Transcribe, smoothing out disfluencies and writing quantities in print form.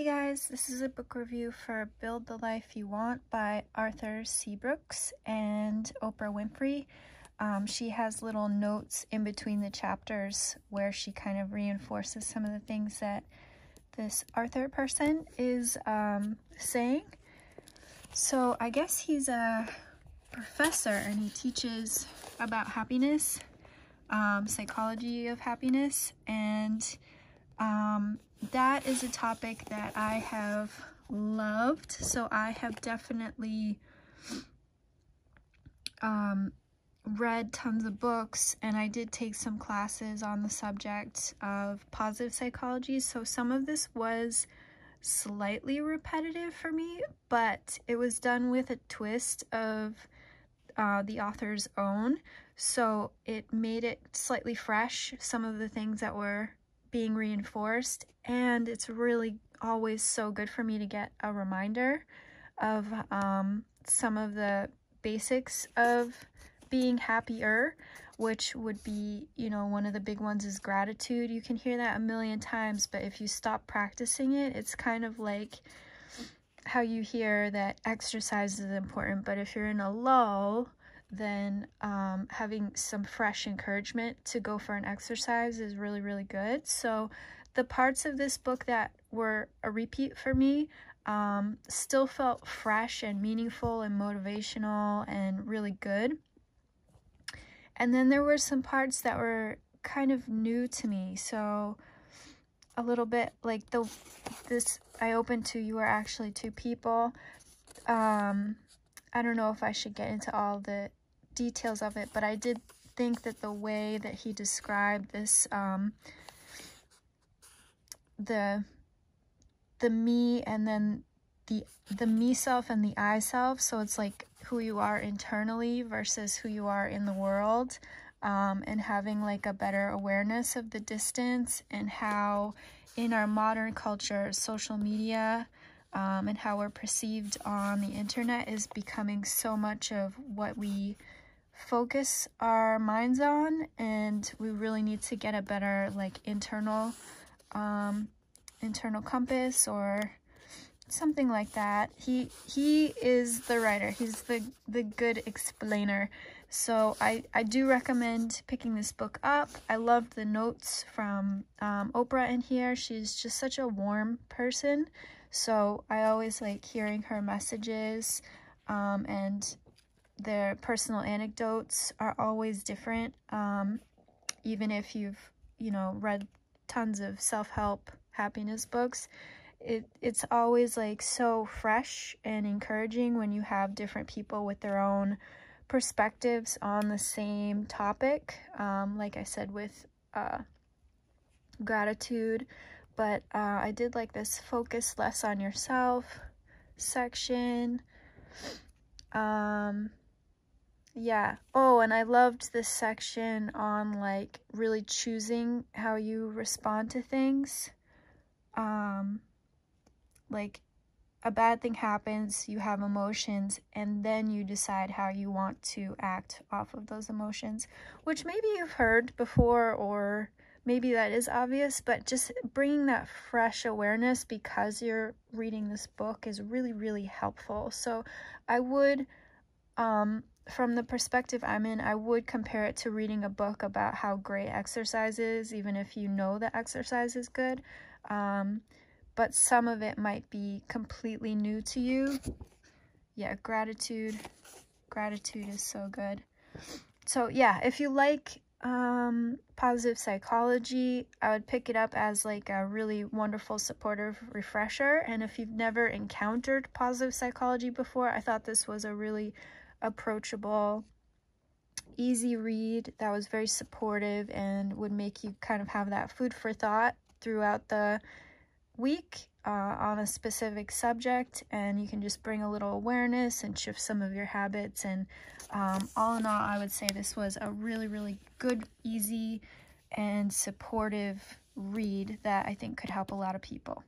Hey guys, this is a book review for Build the Life You Want by Arthur C. Brooks and Oprah Winfrey. She has little notes in between the chapters where she kind of reinforces some of the things that this Arthur person is saying. So I guess he's a professor and he teaches about happiness, psychology of happiness, and that is a topic that I have loved. So I have definitely read tons of books, and I did take some classes on the subject of positive psychology. So some of this was slightly repetitive for me, but it was done with a twist of the author's own. So it made it slightly fresh, some of the things that were being reinforced, and it's really always so good for me to get a reminder of some of the basics of being happier, which would be, one of the big ones is gratitude. You can hear that a million times, but if you stop practicing it, it's kind of like how you hear that exercise is important, but if you're in a lull, then having some fresh encouragement to go for an exercise is really, really good. So the parts of this book that were a repeat for me still felt fresh and meaningful and motivational and really good. And then there were some parts that were kind of new to me. So a little bit like this I opened to You Are Actually Two People. I don't know if I should get into all the details of it, but I did think that the way that he described this, the me and then the me self and the I self, so it's like who you are internally versus who you are in the world, and having like a better awareness of the distance, and how in our modern culture, social media and how we're perceived on the internet is becoming so much of what we focus our minds on, and we really need to get a better like internal compass or something like that. He is the writer. He's the good explainer. So I do recommend picking this book up. I loved the notes from Oprah in here. She's just such a warm person. So I always like hearing her messages, and their personal anecdotes are always different. Even if you've, read tons of self-help happiness books, it's always like so fresh and encouraging when you have different people with their own perspectives on the same topic. Like I said with gratitude, but I did like this focus less on yourself section. Yeah. Oh, and I loved this section on like really choosing how you respond to things. Like a bad thing happens, you have emotions, and then you decide how you want to act off of those emotions, which maybe you've heard before, or maybe that is obvious, but just bringing that fresh awareness because you're reading this book is really, really helpful. So I would, from the perspective I'm in, I would compare it to reading a book about how great exercise is, even if you know that exercise is good. But some of it might be completely new to you. Yeah, gratitude is so good. So yeah, if you like positive psychology, I would pick it up as like a really wonderful supportive refresher. And if you've never encountered positive psychology before, I thought this was a really approachable, easy read that was very supportive and would make you kind of have that food for thought throughout the week on a specific subject, and you can just bring a little awareness and shift some of your habits. And all in all, I would say this was a really, really good, easy, and supportive read that I think could help a lot of people.